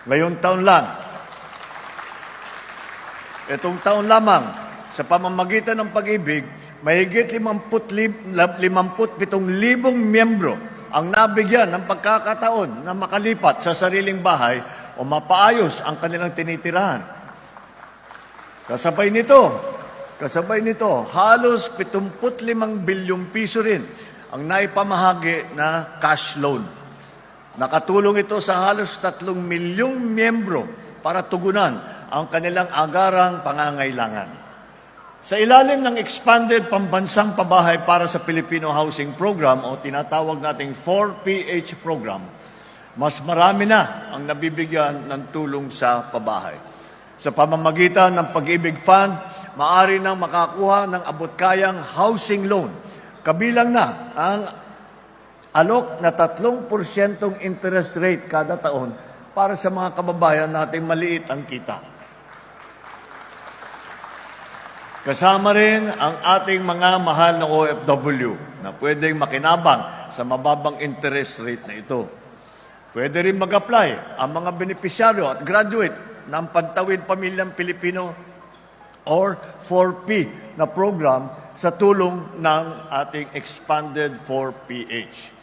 Ngayong taon lang, itong taon lamang, sa pamamagitan ng Pag-ibig, mahigit 57,000 miyembro ang nabigyan ng pagkakataon na makalipat sa sariling bahay o mapaayos ang kanilang tinitirahan. Kasabay nito, halos 75 bilyong piso rin ang naipamahagi na cash loan. Nakatulong ito sa halos 3 milyong miyembro para tugunan ang kanilang agarang pangangailangan. Sa ilalim ng Expanded Pambansang Pabahay para sa Filipino Housing Program o tinatawag nating 4PH program, mas marami na ang nabibigyan ng tulong sa pabahay. Sa pamamagitan ng Pag-ibig Fund, maaari nang makakuha ng abot-kayang housing loan. Kabilang na ang alok na 3% interest rate kada taon para sa mga kababayan nating maliit ang kita. Kasama rin ang ating mga mahal na OFW na pwedeng makinabang sa mababang interest rate na ito. Pwede rin mag-apply ang mga benepisyaryo at graduate ng Pantawid Pamilyang Pilipino or 4P na program sa tulong ng ating expanded 4PH.